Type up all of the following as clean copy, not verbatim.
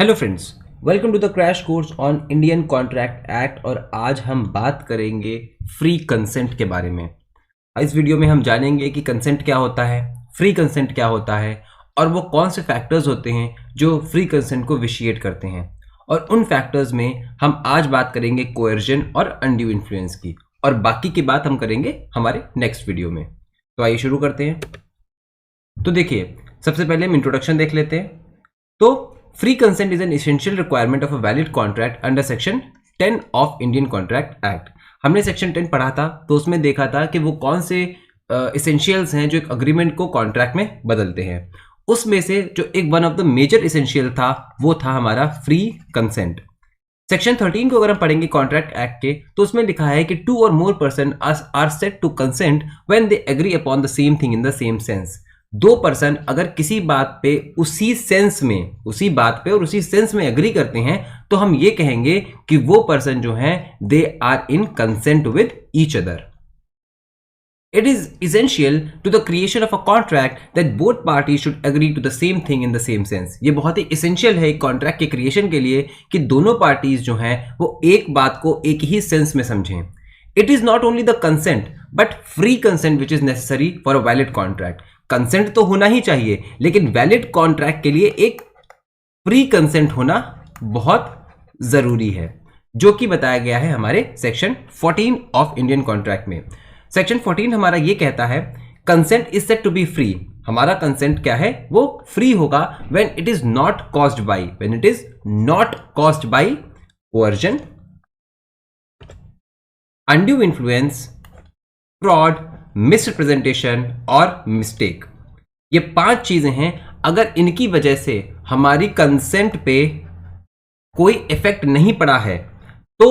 Hello friends, welcome to the crash course on Indian contract act. और आज हम बात करेंगे फ्री कंसेंट के बारे में। इस वीडियो में हम जानेंगे कि कंसेंट क्या होता है, फ्री कंसेंट क्या होता है और वो कौन से फैक्टर्स होते हैं जो फ्री कंसेंट को विशिएट करते हैं। और उन फैक्टर्स में हम आज बात करेंगे कोएर्जन और अनड्यू इन्फ्लुएंस की, और बाकी की बात हम करेंगे हमारे नेक्स्ट वीडियो में। तो आइए शुरू करते हैं। तो देखिए, सबसे पहले हम इंट्रोडक्शन देख लेते हैं। तो free consent is an essential requirement of a valid contract under section 10 of Indian contract act. हमने सेक्शन 10 पढ़ा था, तो उसमें देखा था कि वो कौन से एसेंशियल्स हैं जो एक अग्रीमेंट को कॉन्ट्रैक्ट में बदलते हैं। उसमें से जो एक one of the major essential था वो था हमारा फ्री कंसेंट। सेक्शन 13 को अगर हम पढ़ेंगे कॉन्ट्रैक्ट एक्ट के, तो उसमें लिखा है कि 2 और more person are said to consent when they agree upon the same thing in the same sense. 2 person अगर किसी बात पे उसी बात पे और उसी सेंस में एग्री करते हैं, तो हम ये कहेंगे कि वो पर्सन जो हैं they are in consent with each other. It is essential to the creation of a contract that both party should agree to the same thing in the same sense. ये बहुत ही इसेंशियल है एक contract के creation के लिए कि दोनों parties जो हैं वो एक बात को एक ही सेंस में समझें। It is not only the consent but free consent which is necessary for a valid contract. Consent तो होना ही चाहिए, लेकिन वैलिड कॉन्ट्रैक्ट के लिए एक फ्री कंसेंट होना बहुत जरूरी है, जो कि बताया गया है हमारे सेक्शन 14 ऑफ इंडियन कॉन्ट्रैक्ट में। सेक्शन 14 हमारा ये कहता है consent is said to be free. हमारा कंसेंट क्या है, वो फ्री होगा when it is not caused by coercion, undue influence, fraud, misrepresentation और मिस्टेक। ये 5 चीजें हैं। अगर इनकी वजह से हमारी कंसेंट पे कोई इफेक्ट नहीं पड़ा है तो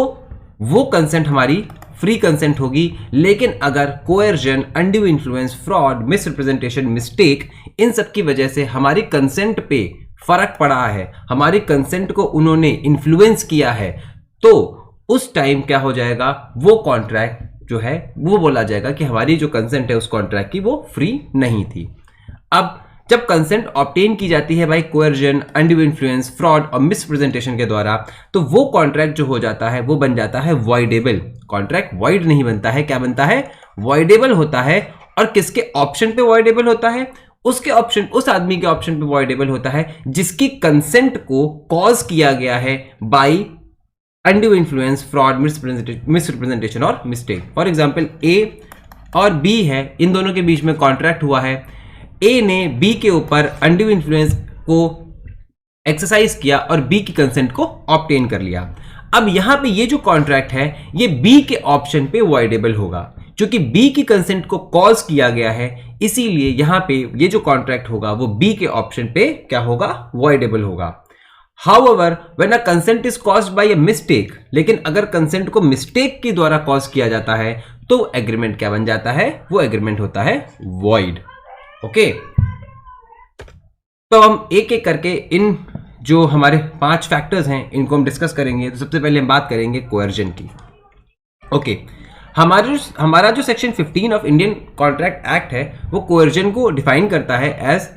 वो कंसेंट हमारी फ्री कंसेंट होगी। लेकिन अगर coercion, undue influence, fraud, misrepresentation, mistake, इन सब की वजह से हमारी कंसेंट पे फर्क पड़ा है, हमारी कंसेंट को उन्होंने इन्फ्लुएंस किया है, तो उस टाइम क्या हो जाएगा, वो कॉन्ट्रैक्ट जो है वो बोला जाएगा कि हमारी जो कंसेंट है उस कॉन्ट्रैक्ट की वो फ्री नहीं थी। अब जब कंसेंट ऑब्टेन की जाती है bye coercion, undue influence, fraud और मिसप्रेजेंटेशन के द्वारा, तो वो कॉन्ट्रैक्ट जो हो जाता है वो बन जाता है वॉइडेबल। कॉन्ट्रैक्ट वॉइड नहीं बनता है, क्या बनता है, वॉइडेबल होता है। और किसके ऑप्शन पे वॉइडेबल होता है, उस आदमी के ऑप्शन पे वॉइडेबल होता है जिसकी कंसेंट को कॉज किया गया है by undue influence, fraud, misrepresentation और मिस्टेक। फॉर एग्जाम्पल ए और बी है, इन दोनों के बीच में कॉन्ट्रैक्ट हुआ है। ए ने बी के ऊपर अनड्यू इन्फ्लुएंस को एक्सरसाइज किया और बी की कंसेंट को ऑब्टेन कर लिया। अब यहां पे ये जो कॉन्ट्रैक्ट है ये बी के ऑप्शन पे वॉइडेबल होगा, क्योंकि बी की कंसेंट को कॉज किया गया है, इसीलिए यहां पे ये जो कॉन्ट्रैक्ट होगा वो बी के ऑप्शन पे क्या होगा, वॉइडेबल होगा। However, when a consent is caused by a mistake, लेकिन अगर कंसेंट को मिस्टेक के द्वारा कॉज किया जाता है तो एग्रीमेंट क्या बन जाता है, वो एग्रीमेंट होता है वॉइड। ओके, तो हम एक एक करके इन जो हमारे 5 फैक्टर्स हैं इनको हम डिस्कस करेंगे। तो सबसे पहले हम बात करेंगे कोएर्जन की। ओके, हमारा जो section 15 of Indian contract act है वो कोएर्जन को डिफाइन करता है एज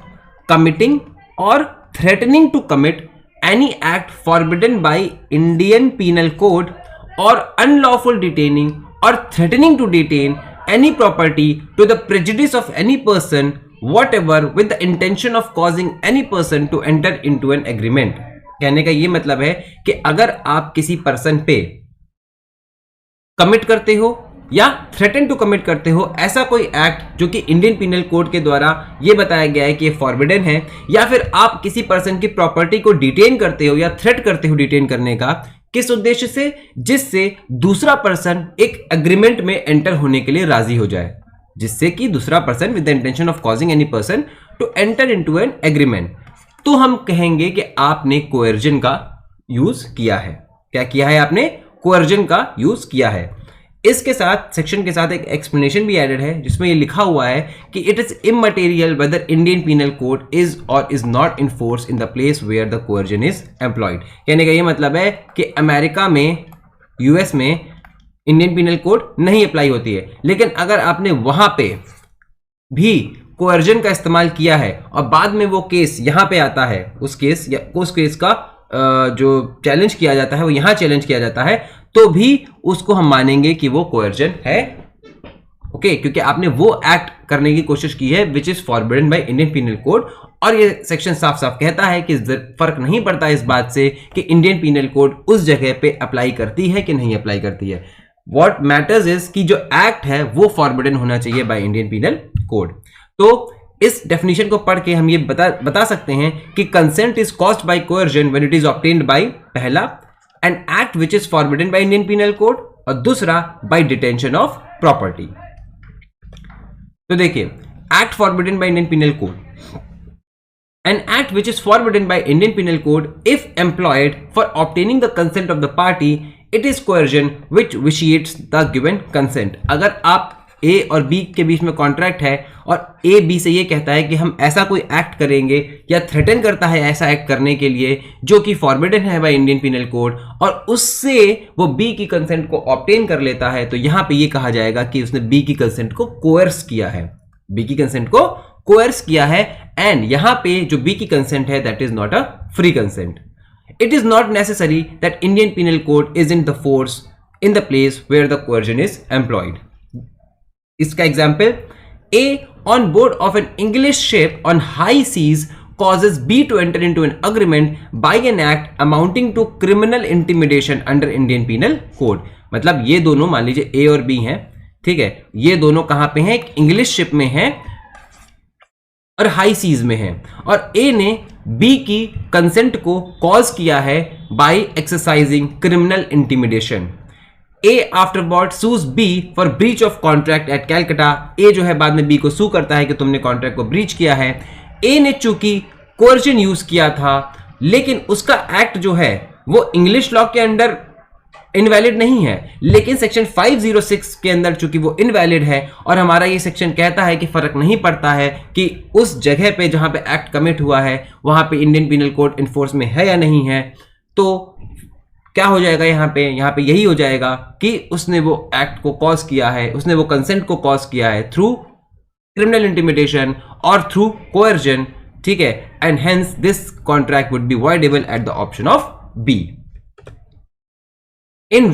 कमिटिंग और threatening to commit any act forbidden by Indian Penal Code or unlawful detaining or threatening to detain any property to the prejudice of any person whatever with the intention of causing any person to enter into an agreement। कहने का ये मतलब है कि अगर आप किसी person पे कमिट करते हो या थ्रेटन टू कमिट करते हो ऐसा कोई एक्ट जो कि इंडियन पिनल कोड के द्वारा ये बताया गया है कि ये फॉरबिडन है, या फिर आप किसी पर्सन की प्रॉपर्टी को डिटेन करते हो या थ्रेट करते हो डिटेन करने का, किस उद्देश्य से, जिससे दूसरा पर्सन एक एग्रीमेंट में एंटर होने के लिए राजी हो जाए, जिससे कि दूसरा person with the intention of causing any person to enter into an agreement, तो हम कहेंगे कि आपने कोएर्जन का यूज किया है। क्या किया है, आपने कोएर्जन का यूज किया है। इसके साथ सेक्शन के साथ एक एक्सप्लेनेशन भी एडेड है जिसमें ये लिखा हुआ है कि it is immaterial whether Indian penal code is और is not in force in the place where the coercion is employed. कहने का ये मतलब है कि अमेरिका में, यूएस में इंडियन पिनल कोड नहीं अप्लाई होती है, लेकिन अगर आपने वहां पे भी कोएर्जन का इस्तेमाल किया है और बाद में वो केस यहां पे आता है, उस केस का जो चैलेंज किया जाता है वो यहाँ चैलेंज किया जाता है, तो भी उसको हम मानेंगे कि वो कोएर्जन है। ओके, क्योंकि आपने वो एक्ट करने की कोशिश की है which is forbidden by Indian penal code. और ये सेक्शन साफ साफ कहता है कि फर्क नहीं पड़ता इस बात से कि इंडियन पीनल कोड उस जगह पे अप्लाई करती है कि नहीं अप्लाई करती है। व्हाट मैटर्स इज कि जो एक्ट है वो फॉरबिडन होना चाहिए बाय इंडियन पीनल कोड। तो इस डेफिनेशन को पढ़ के हम ये बता सकते हैं कि consent is caused by coercion when it is obtained by, पहला, an act which is forbidden by Indian penal code, और दूसरा बाय डिटेंशन ऑफ प्रॉपर्टी। तो देखिए, act forbidden by Indian penal code, an act which is forbidden by Indian Penal Code if employed for obtaining the consent of the party, it is coercion which vitiates the given consent। अगर आप A और B के बीच में contract है और A B से ये कहता है कि हम ऐसा कोई एक्ट करेंगे या थ्रेटन करता है ऐसा एक्ट करने के लिए जो कि फॉरबिडन है बाय इंडियन पीनल कोड, और उससे वो B की कंसेंट को ऑब्टेन कर लेता है, तो यहां पे ये कहा जाएगा कि उसने B की कंसेंट को कोएर्स किया है, B की कंसेंट को कोएर्स किया है। एंड यहां पे जो बी की कंसेंट है that is not a free consent. It is not necessary that Indian penal code is in the force in the place where the coercion is employed. इसका example, A on board of an English ship on high seas causes B to enter into an agreement by an act amounting to criminal intimidation under Indian Penal Code। मतलब ये दोनों, मान लीजिए A और B हैं, ठीक है, ये दोनों कहां पे हैं, इंग्लिश शिप में हैं और हाई सीज में है, और ए ने बी की कंसेंट को कॉज किया है by exercising criminal intimidation. A afterward sues B for breach of contract at Calcutta. A जो है बाद में बी को सू करता है कि तुमने कॉन्ट्रैक्ट को ब्रीच किया है। ए ने चूंकि कोर्जन यूज किया था, लेकिन उसका एक्ट जो है वो इंग्लिश लॉ के अंडर इनवैलिड नहीं है, लेकिन सेक्शन 506 के अंदर चूंकि वो इनवैलिड है, और हमारा ये सेक्शन कहता है कि फर्क नहीं पड़ता है कि उस जगह पे जहां पे एक्ट कमिट हुआ है वहां पे इंडियन पीनल कोड इन्फोर्स में है या नहीं है, तो क्या हो जाएगा यहाँ पे यही हो जाएगा कि उसने वो एक्ट को कॉज किया है, उसने वो कंसेंट को कॉज किया है थ्रू क्रिमिनल इंटिमिडेशन और थ्रू कोएर्जन, ठीक है, and hence this contract would be voidable at the option of B. In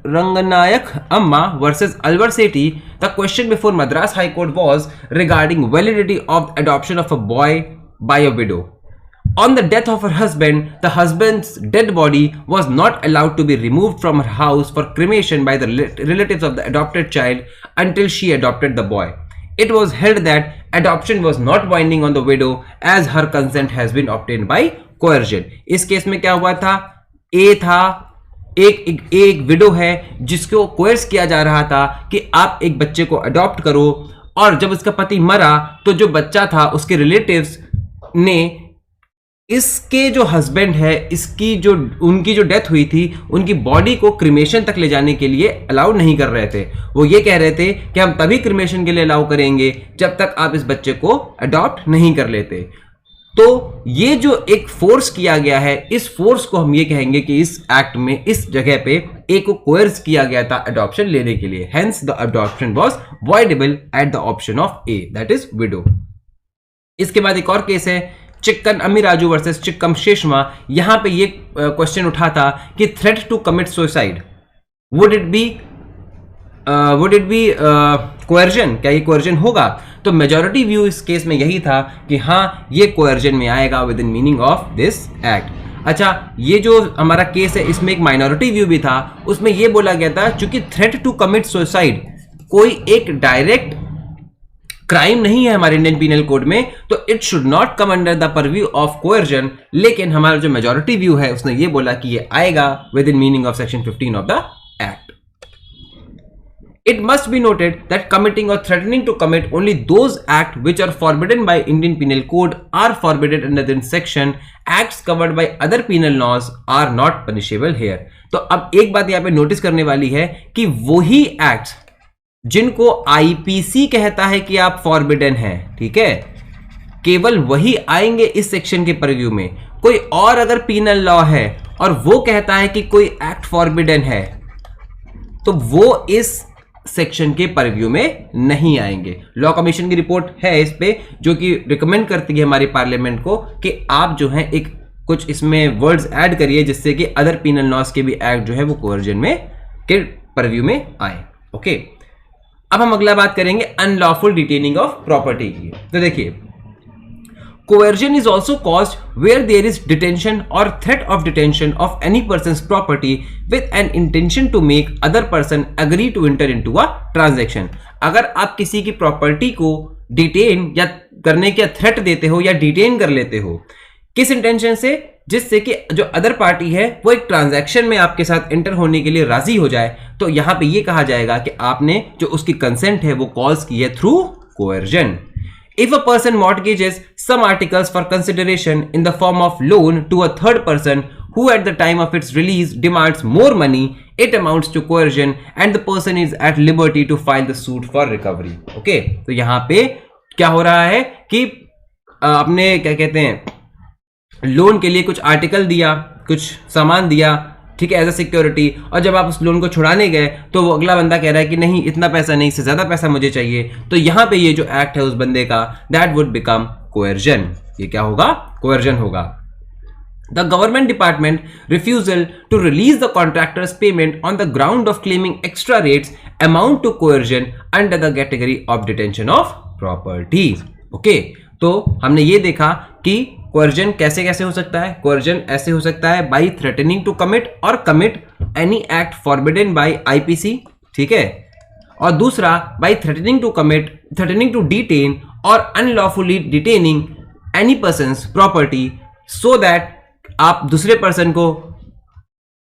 Ranganayak Amma versus Alvar Sethi, the question before Madras High Court was regarding validity of adoption of a boy by a widow. On the death of her husband, the husband's dead body was not allowed to be removed from her house for cremation by the relatives of the adopted child until she adopted the boy. It was held that adoption was not binding on the widow as her consent has been obtained by coercion. इस case में क्या हुआ था, ए था, एक window है जिसको course किया जा रहा था कि आप एक बच्चे को अडॉप्ट करो, और जब उसका पति मरा तो जो बच्चा था उसके रिलेटिव्स ने इसके जो हस्बैंड है, उनकी जो डेथ हुई थी, उनकी बॉडी को क्रिमेशन तक ले जाने के लिए अलाउ नहीं कर रहे थे। वो ये कह रहे थे कि हम तभी क्रिमेशन के लिए अलाउ करेंगे जब तक आप इस बच्चे को अडॉप्ट नहीं कर लेते। तो ये जो एक फोर्स किया गया है, इस फोर्स को हम ये कहेंगे कि इस एक्ट में इस जगह पे ए को कोर्स किया गया था अडॉप्शन लेने के लिए, hence the adoption was voidable at the option of A, that is widow. इसके बाद एक और केस है चिक्कन अमीराजू वर्सेस चिक्कम शेषमा। यहां पे ये क्वेश्चन उठा था कि threat to commit suicide would it be coercion, क्या ये कोएर्जन होगा? तो मेजॉरिटी व्यू इस केस में यही था कि हाँ ये कोएर्जन में आएगा with in meaning of this act. अच्छा, ये जो हमारा केस है इसमें एक माइनॉरिटी व्यू भी था, उसमें ये बोला गया था चूंकि थ्रेट टू कमिट सुसाइड कोई एक डायरेक्ट क्राइम नहीं है हमारे इंडियन पीनल कोड में, तो it should not come under the purview of coercion. लेकिन हमारा जो मेजॉरिटी व्यू है उसने ये बोला कि ये आएगा with in meaning of section 15 of the act. It must be noted that committing or threatening to commit only those acts which are forbidden by Indian Penal Code are forbidden under this section. Acts covered by other penal laws are not punishable here. तो अब एक बात यहाँ पे notice करने वाली है कि वही एक्ट्स जिनको आईपीसी कहता है कि आप फॉरबिडन हैं, ठीक है, केवल वही आएंगे इस सेक्शन के परव्यू में। कोई और अगर पीनल लॉ है और वो कहता है कि कोई एक्ट फॉरबिडन है, तो वो इस सेक्शन के परव्यू में नहीं आएंगे। लॉ कमीशन की रिपोर्ट है इस पे, जो कि रिकमेंड करती है हमारी पार्लियामेंट को कि आप जो है एक कुछ इसमें वर्ड्स ऐड करिए जिससे कि अदर पीनल लॉस के भी एक्ट जो है वो कोवर्जन में के परव्यू में आए। ओके, अब हम अगला बात करेंगे अनलॉफुल डिटेनिंग ऑफ प्रॉपर्टी की। तो देखिए, coercion is also caused where there is detention or threat of detention of any person's property with an intention to make other person agree to enter into a transaction। अगर आप किसी की property को detain या करने का threat देते हो या डिटेन कर लेते हो, किस इंटेंशन से? जिससे कि जो अदर पार्टी है वो एक ट्रांजैक्शन में आपके साथ एंटर होने के लिए राजी हो जाए, तो यहां पे ये कहा जाएगा कि आपने जो उसकी कंसेंट है वो कॉज की है through कोएर्जन। If a person mortgages some articles for consideration in the form of loan to a third person who at the time of its release demands more money, it amounts to coercion and the person is at liberty to file the suit for recovery। Okay, तो यहाँ पे क्या हो रहा है कि आपने क्या कहते हैं लोन के लिए कुछ आर्टिकल दिया, कुछ सामान दिया, ठीक है, एज अ सिक्योरिटी, और जब आप उस लोन को छुड़ाने गए तो वो अगला बंदा कह रहा है कि नहीं इतना पैसा नहीं, इससे ज्यादा पैसा मुझे चाहिए, तो यहां पे ये जो एक्ट है उस बंदे का, दैट वुड बिकम कोएर्जन। ये क्या होगा? कोएर्जन होगा। The government department refusal to release the contractor's payment on the ground of claiming extra rates amount to coercion under the category of detention of properties। Okay, तो हमने ये देखा कि कोएर्जन कैसे कैसे हो सकता है। कोएर्जन ऐसे हो सकता है बाय थ्रेटनिंग टू कमिट और commit any act forbidden by IPC, ठीक है, और दूसरा by threatening to commit, threatening to detain और unlawfully detaining any person's property so that आप दूसरे पर्सन को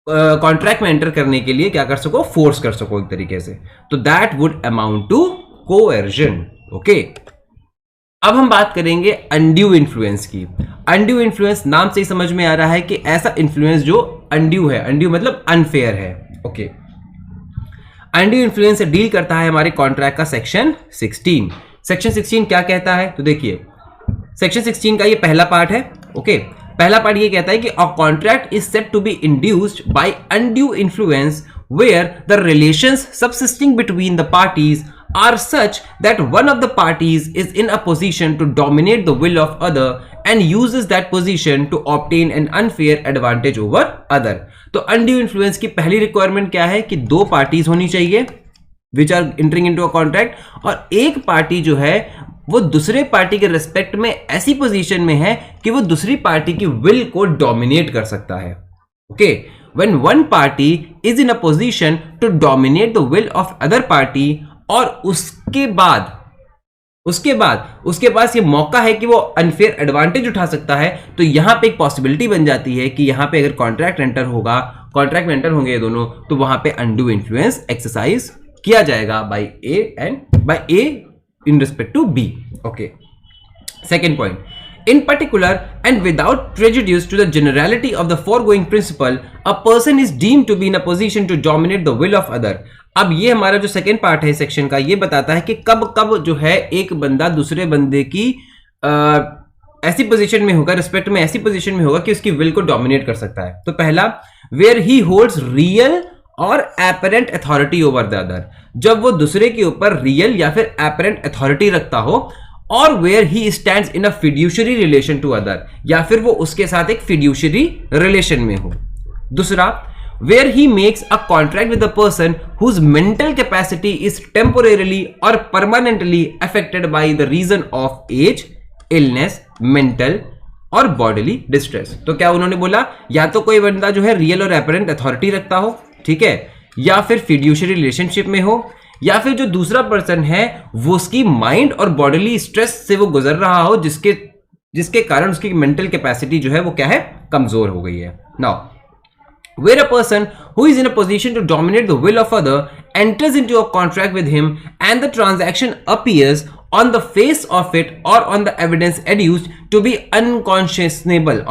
कॉन्ट्रैक्ट में एंटर करने के लिए क्या कर सको? फोर्स कर सको एक तरीके से, तो that would amount to coercion. Okay, अब हम बात करेंगे अनड्यू इन्फ्लुएंस की। अनड्यू इन्फ्लुएंस नाम से ही समझ में आ रहा है कि ऐसा इन्फ्लुएंस जो अनड्यू है, अनड्यू मतलब अनफेयर है। ओके, अनड्यू इन्फ्लुएंस से डील करता है हमारे कॉन्ट्रैक्ट का सेक्शन 16। सेक्शन 16 क्या कहता है? तो देखिए, सेक्शन 16 का ये पहला पार्ट है। ओके, पहला पार्ट ये कहता है कि a contract is said to be induced by undue influence where the relations subsisting between the parties are such that one of the parties is in a position to dominate the will of other and uses that position to obtain an unfair advantage over other। तो undue influence की पहली requirement क्या है कि दो parties होनी चाहिए which are entering into a contract, और एक पार्टी जो है वो दूसरे पार्टी के रिस्पेक्ट में ऐसी पोजीशन में है कि वो दूसरी पार्टी की विल को डोमिनेट कर सकता है। Okay, when one party is in a position to dominate the will of other party और उसके पास ये मौका है कि वो अनफेयर एडवांटेज उठा सकता है, तो यहां पे एक पॉसिबिलिटी बन जाती है कि यहां पे अगर कॉन्ट्रैक्ट में एंटर होंगे ये दोनों, तो वहां पे अनड्यू इन्फ्लुएंस एक्सरसाइज किया जाएगा by A in respect to B. Okay, second point, in particular and without prejudice to the generality of the foregoing principle, a person is deemed to be in a position to dominate the will of other। अब ये हमारा जो second part है section का, ये बताता है कि कब कब जो है एक बंदा दूसरे बंदे की ऐसी पोजीशन में होगा, रिस्पेक्ट में ऐसी पोजीशन में होगा कि उसकी विल को डोमिनेट कर सकता है। तो पहला, वेयर ही होल्ड्स रियल और apparent authority over the other, जब वो दूसरे के ऊपर रियल या फिर एपरेंट अथॉरिटी रखता हो, और where he stands in a fiduciary relation to other, या फिर वो उसके साथ एक फिड्यूशरी रिलेशन में हो। दूसरा, where he makes a contract with a person whose mental capacity is temporarily और permanently affected by the reason of age, illness, mental और बॉडीली डिस्ट्रेस। तो क्या उन्होंने बोला, या तो कोई बंदा जो है रियल और एपरेंट अथॉरिटी रखता हो, ठीक है, या फिर फिड्यूशरी रिलेशनशिप में हो, या फिर जो दूसरा पर्सन है वो उसकी माइंड और बॉडीली स्ट्रेस से वो गुजर रहा हो, जिसके कारण उसकी मेंटल कैपेसिटी जो है वो क्या है, कमजोर हो गई है। Now, where a person who is in a position to dominate the will of other enters into a contract with him and the transaction appears on the face of it or on the evidence adduced to be unconscionable,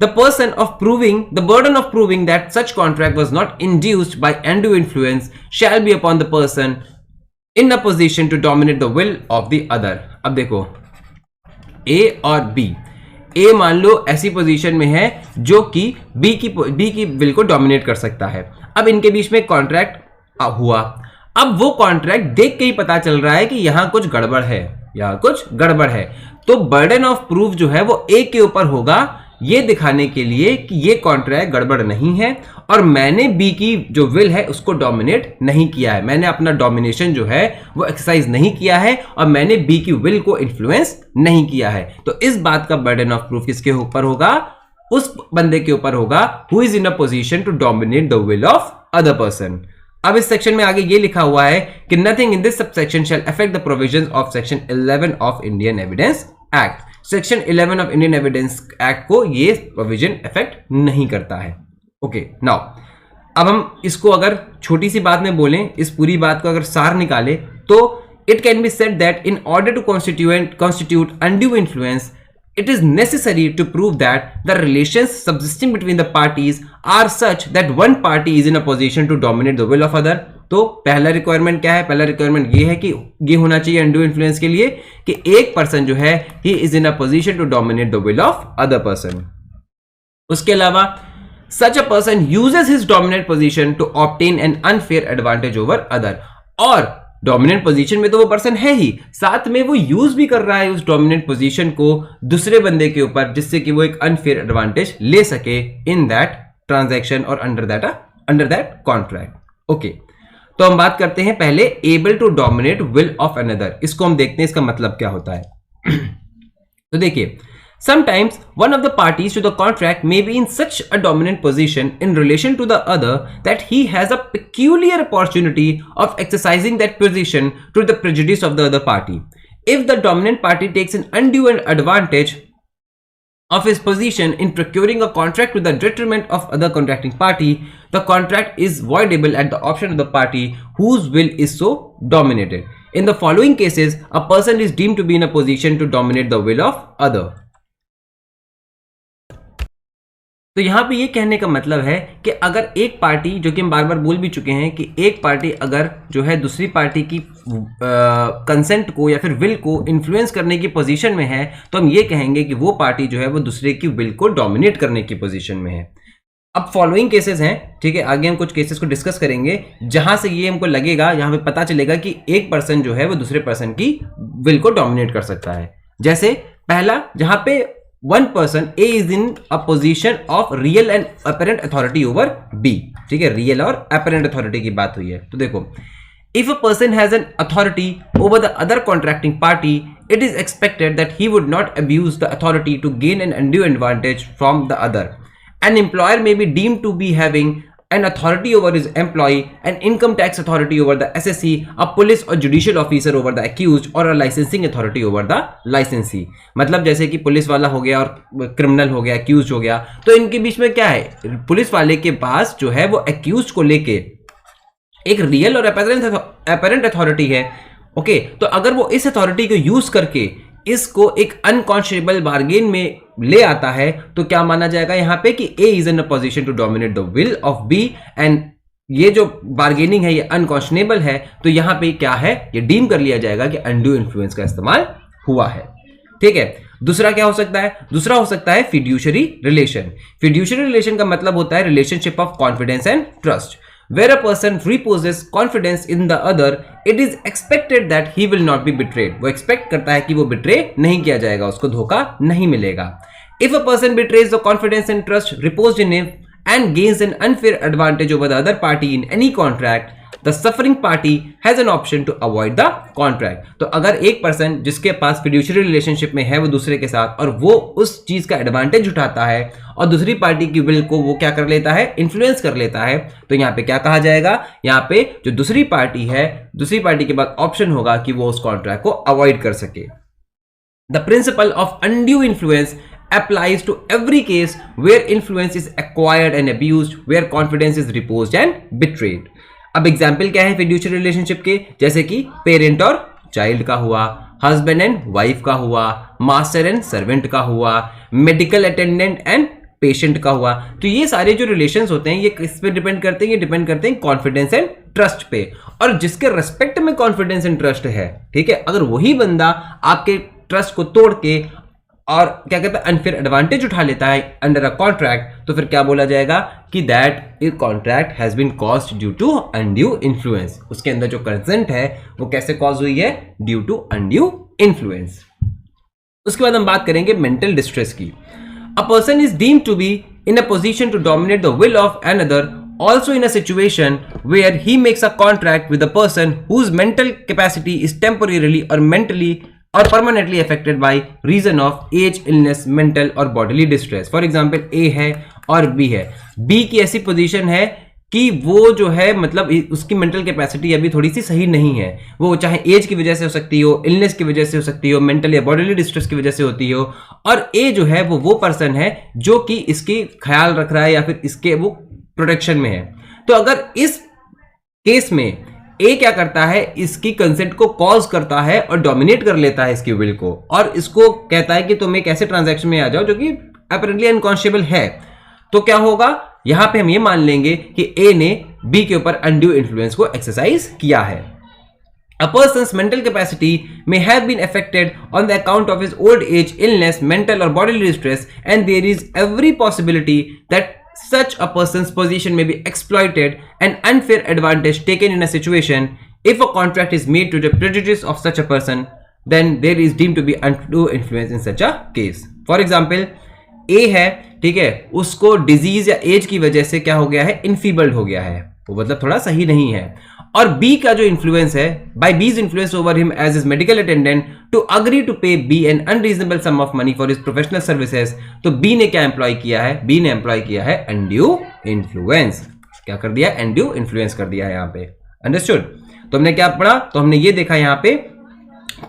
the burden of proving that such contract was not induced by undue influence shall be upon the person in a position to dominate the will of the other। अब देखो, A और B, ए मान लो ऐसी position में है जो कि B की विल को डोमिनेट कर सकता है। अब इनके बीच में कॉन्ट्रैक्ट हुआ, अब वो कॉन्ट्रैक्ट देख के ही पता चल रहा है कि यहां कुछ गड़बड़ है, या कुछ गड़बड़ है। तो बर्डन ऑफ प्रूफ जो है वो ए के ऊपर होगा, ये दिखाने के लिए कि ये कॉन्ट्रैक्ट गड़बड़ नहीं है और मैंने बी की जो विल है उसको डोमिनेट नहीं किया है, मैंने अपना डोमिनेशन जो है वो एक्सरसाइज नहीं किया है और मैंने बी की विल को इन्फ्लुएंस नहीं किया है। तो इस बात का बर्डन ऑफ प्रूफ किसके ऊपर होगा? उस बंदे के ऊपर होगा who is in a position to dominate the will of other person. अब इस सेक्शन में आगे ये लिखा हुआ है कि nothing in this subsection shall affect the provisions of section 11 of Indian evidence act. Section 11 of Indian evidence act को ये प्रोविजन इफेक्ट नहीं करता है। ओके नाउ अब हम इसको अगर छोटी सी बात में बोलें, इस पूरी बात को अगर सार निकाले तो it can be said that in order to constitute undue influence it is necessary to prove that the relations subsisting between the parties are such that one party is in a position to dominate the will of other। तो पहला requirement क्या है? पहला requirement ये है कि ये होना चाहिए अनड्यू इन्फ्लुएंस के लिए कि एक पर्सन जो है he is in a position to dominate the will of other person. उसके अलावा such a person uses his dominant position to obtain an unfair advantage over other. और डोमिनेंट पोजीशन में तो वो पर्सन है ही, साथ में वो यूज भी कर रहा है उस डोमिनेंट पोजीशन को दूसरे बंदे के ऊपर, जिससे कि वो एक अनफेयर एडवांटेज ले सके इन दैट ट्रांजैक्शन और अंडर दैट कॉन्ट्रैक्ट। ओके, तो हम बात करते हैं पहले able to dominate will of another. इसको हम देखते हैं इसका मतलब क्या होता है। तो देखिए, sometimes one of the parties to the contract may be in such a dominant position in relation to the other that he has a peculiar opportunity of exercising that position to the prejudice of the other party. If the dominant party takes an undue advantage of his position in procuring a contract to the detriment of other contracting party, the contract is voidable at the option of the party whose will is so dominated. In the following cases, a person is deemed to be in a position to dominate the will of other. तो यहां पे ये कहने का मतलब है कि अगर एक पार्टी, जो कि हम बार बार बोल भी चुके हैं कि एक पार्टी अगर जो है दूसरी पार्टी की कंसेंट को या फिर विल को इन्फ्लुएंस करने की पोजीशन में है, तो हम ये कहेंगे कि वो पार्टी जो है वो दूसरे की विल को डोमिनेट करने की पोजीशन में है। अब फॉलोइंग केसेस हैं, ठीक है, आगे हम कुछ केसेस को डिस्कस करेंगे जहां से ये हमको लगेगा, यहां पे पता चलेगा कि एक पर्सन जो है वो दूसरे पर्सन की विल को डोमिनेट कर सकता है। जैसे पहला, जहां पे one person A is in a position of real and apparent authority over B, ठीक है, real और apparent authority की बात हुई है। तो देखो, if a person has an authority over the other contracting party, it is expected that he would not abuse the authority to gain an undue advantage from the other. An employer may be deemed to be having an authority over his employee, an income tax authority over the SSC, a police or judicial officer over the accused, or a licensing authority over the licensee। मतलब जैसे कि police वाला हो गया और criminal हो गया, accused हो गया, तो इनके बीच में क्या है, पुलिस वाले के पास जो है वो एक्यूज को लेके एक रियल और अपेरेंट अथॉरिटी है। ओके, तो अगर वो इस अथॉरिटी को यूज करके इसको एक अनकॉन्शनेबल बार्गेन में ले आता है, तो क्या माना जाएगा यहां पे कि A is in a position to dominate the will of B, and ये जो बार्गेनिंग है ये अनकॉन्शनेबल है, तो यहां पे क्या है, ये डीम कर लिया जाएगा कि अनड्यू इन्फ्लुएंस का इस्तेमाल हुआ है। ठीक है, दूसरा क्या हो सकता है? दूसरा हो सकता है फिड्यूशरी रिलेशन। फिड्यूशरी रिलेशन का मतलब होता है relationship of confidence and trust. Where a person reposes confidence in the other, it is expected that he will not be betrayed. वो expect करता है कि वो betray नहीं किया जाएगा, उसको धोखा नहीं मिलेगा। If a person betrays the confidence and trust reposed in him and gains an unfair advantage over the other party in any contract, the suffering party has an option to avoid the contract. तो अगर एक person जिसके पास fiduciary relationship में है वो दूसरे के साथ, और वो उस चीज का एडवांटेज उठाता है और दूसरी पार्टी की विल को वो क्या कर लेता है, इन्फ्लुएंस कर लेता है, तो यहाँ पे क्या कहा जाएगा, यहाँ पे जो दूसरी पार्टी है, दूसरी पार्टी के पास ऑप्शन होगा कि वो उस कॉन्ट्रैक्ट को अवॉइड कर सके। The principle of undue influence applies to every case where influence is acquired and abused, where confidence is reposed and betrayed. अब एग्जाम्पल क्या है फिड्यूशरी रिलेशनशिप के, जैसे कि पेरेंट और चाइल्ड का हुआ, हस्बैंड एंड वाइफ का हुआ, मास्टर एंड सर्वेंट का हुआ, मेडिकल अटेंडेंट एंड पेशेंट का हुआ। तो ये सारे जो रिलेशंस होते हैं ये किस पे डिपेंड करते हैं? ये डिपेंड करते हैं कॉन्फिडेंस एंड ट्रस्ट पे, और जिसके रेस्पेक्ट में कॉन्फिडेंस एंड ट्रस्ट है, ठीक है, अगर वही बंदा आपके ट्रस्ट को तोड़ के और क्या कहते हैं अनफेयर एडवांटेज उठा लेता है अंडर अ कॉन्ट्रैक्ट, तो फिर क्या बोला जाएगा कि that contract has been caused due to undue influence. उसके अंदर जो कंसेंट है वो कैसे कॉज हुई है? Due to undue influence. उसके बाद हम बात करेंगे मेंटल डिस्ट्रेस की। A person is deemed to be in a position to dominate the will of another, also in a situation where he makes a contract with a person whose mental capacity is temporarily or mentally or permanently affected by reason of age, illness, mental or bodily distress. For example, A है और B है। B की ऐसी position है कि वो जो है मतलब उसकी मेंटल कैपेसिटी अभी थोड़ी सी सही नहीं है, वो चाहे एज की वजह से हो सकती हो, इलनेस की वजह से हो सकती हो, मेंटल या बॉडीली डिस्ट्रेस की वजह से होती हो, और ए जो है वो पर्सन है जो कि इसकी ख्याल रख रहा है या फिर इसके वो प्रोटेक्शन में है। तो अगर इस केस में ए क्या करता है, इसकी कंसेंट को कॉज करता है और डोमिनेट कर लेता है इसकी विल को, और इसको कहता है कि तुम एक ऐसे ट्रांजैक्शन में आ जाओ जो कि अपेरेंटली अनकॉन्शियबल है, तो क्या होगा, यहां पे हम ये मान लेंगे कि ए ने बी के ऊपर अनड्यू इन्फ्लुएंस को एक्सरसाइज किया है। A person's mental capacity may have been affected on the account of his old age, illness, mental or bodily distress, and there is every possibility that such a person's position may be exploited and unfair advantage taken in a situation. If a contract is made to the prejudice of such a person, then there is deemed to be undue influence in such a case. For example, A है, ठीक है, उसको disease या as की वजह से क्या हो गया है, इनफीबल्ड हो गया है, वो मतलब थोड़ा सही नहीं है, और बी का जो इन्फ्लुएंस है, by B's influence over him as his medical attendant to agree to pay B an unreasonable sum of money for his professional services, तो बी ने क्या एम्प्लॉय किया है, बी ने एम्प्लॉय किया है अनड्यू इन्फ्लुएंस। क्या कर दिया, अनड्यू इन्फ्लुएंस कर दिया है यहाँ पे। अंडरस्टूड? तो हमने क्या पढ़ा, तो हमने ये देखा यहाँ पे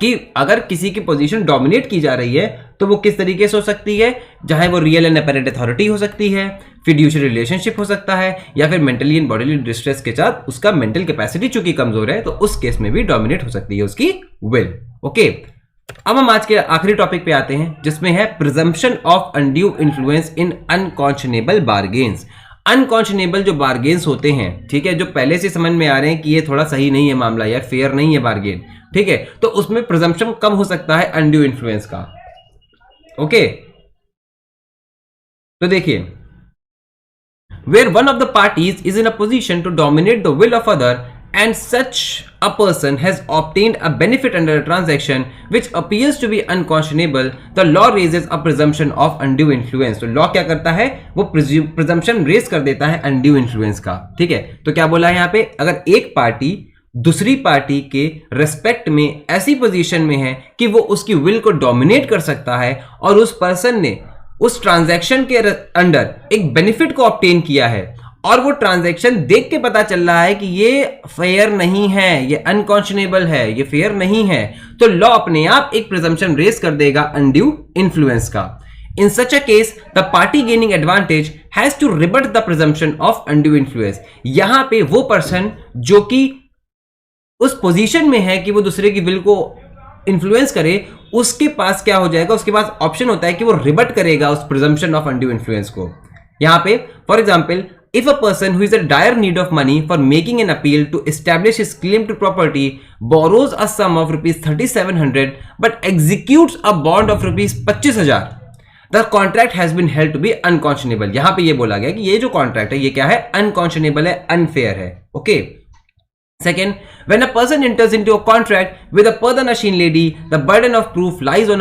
कि अगर किसी की पोजीशन डोमिनेट की जा रही है तो वो किस तरीके से हो सकती है, चाहे वो रियल एंड अपेरेंट अथॉरिटी हो सकती है, फिड्यूशियरी रिलेशनशिप हो सकता है, या फिर मेंटली एंड बॉडीली डिस्ट्रेस के साथ उसका मेंटल कैपेसिटी चूंकि कमजोर है तो उस केस में भी डोमिनेट हो सकती है उसकी विल। ओके, अब हम आज के आखिरी टॉपिक पे आते हैं जिसमें है presumption of undue influence in unconscionable bargains. Unconscionable जो बार्गेन्स होते हैं, ठीक है, जो पहले से समझ में आ रहे हैं कि ये थोड़ा सही नहीं है मामला या फेयर नहीं है बार्गेन, ठीक है, तो उसमें प्रिजम्पशन कम हो सकता है अनड्यू इन्फ्लुएंस का। ओके, तो देखिए, where one of the parties is in a position to dominate the will of other and such a person has obtained a benefit under a transaction which appears to be unconscionable, the law raises a presumption of undue influence. तो law क्या करता है, वो presumption raise कर देता है undue influence का। ठीक है, तो क्या बोला है यहाँ पे, अगर एक पार्टी दूसरी पार्टी के रेस्पेक्ट में ऐसी पोजीशन में है कि वो उसकी विल को डोमिनेट कर सकता है और उस पर्सन ने उस ट्रांजैक्शन के अंडर एक बेनिफिट को ऑब्टेन किया है और वो ट्रांजैक्शन देख के पता चल रहा है कि ये फेयर नहीं है, ये अनकॉन्शनेबल है, ये फेयर नहीं है, तो लॉ अपने आप एक प्रिजम्पशन रेज कर देगा अनड्यू इन्फ्लुएंस का। In such a case, the party gaining advantage has to rebut the presumption of undue influence. यहां पे वो पर्सन जो कि उस पोजीशन में है कि वो दूसरे की विल को इन्फ्लुएंस करे, उसके पास क्या हो जाएगा, उसके पास ऑप्शन होता है कि वो रिबट करेगा उस प्रिजम्पशन ऑफ अनड्यू इन्फ्लुएंस को। यहां पे for example, if a person who is in dire need of money for making an appeal to establish his claim to property borrows a sum of rupees 3700 but executes a bond of rupees 25000, the contract has been held to be unconscionable. यहां पे ये बोला गया कि ये जो contract है ये क्या है, अनकॉन्शनेबल है, अनफेयर है। Okay, Second, when a person enters into a contract with a Pardanasheen lady, the burden of proof lies on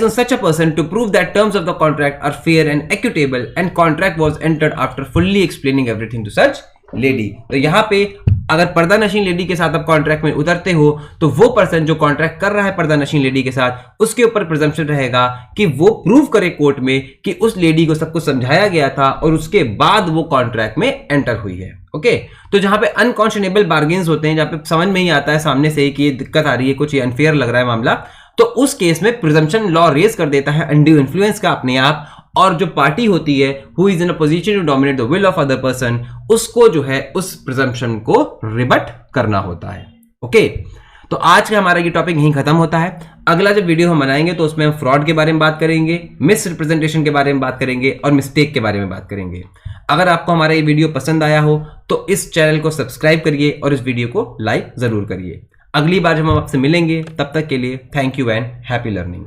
such a person to prove that terms of the contract are fair and equitable, and contract was entered after fully explaining everything to such lady. तो यहाँ पे अगर पर्दानशीन lady के साथ आप contract में उतरते हो तो वो पर्सन जो कॉन्ट्रैक्ट कर रहा है पर्दानशीन लेडी के साथ, उसके ऊपर प्रिजम्पशन रहेगा कि वो प्रूव करे कोर्ट में कि उस लेडी को सब कुछ समझाया गया था और उसके बाद वो कॉन्ट्रैक्ट में एंटर हुई है। ओके, तो जहां पे अनकॉन्शनेबल बार्गेन्स होते हैं, जहां पे समझ में ही आता है सामने से कि ये दिक्कत आ रही है, कुछ ये अनफेयर लग रहा है मामला, तो उस केस में प्रिजम्पशन लॉ रेज कर देता है अनड्यू इन्फ्लुएंस का अपने आप, और जो पार्टी होती है who is in a position to dominate the will of other person, उसको जो है उस प्रिजम्पशन को रिबट करना होता है। ओके, तो आज का हमारा ये टॉपिक यहीं खत्म होता है। अगला जब वीडियो हम बनाएंगे तो उसमें हम फ्रॉड के बारे में बात करेंगे, मिस रिप्रेजेंटेशन के बारे में बात करेंगे और मिस्टेक के बारे में बात करेंगे। अगर आपको हमारा ये वीडियो पसंद आया हो तो इस चैनल को सब्सक्राइब करिए और इस वीडियो को लाइक जरूर करिए। अगली बार जब हम आपसे मिलेंगे तब तक के लिए thank you and happy learning.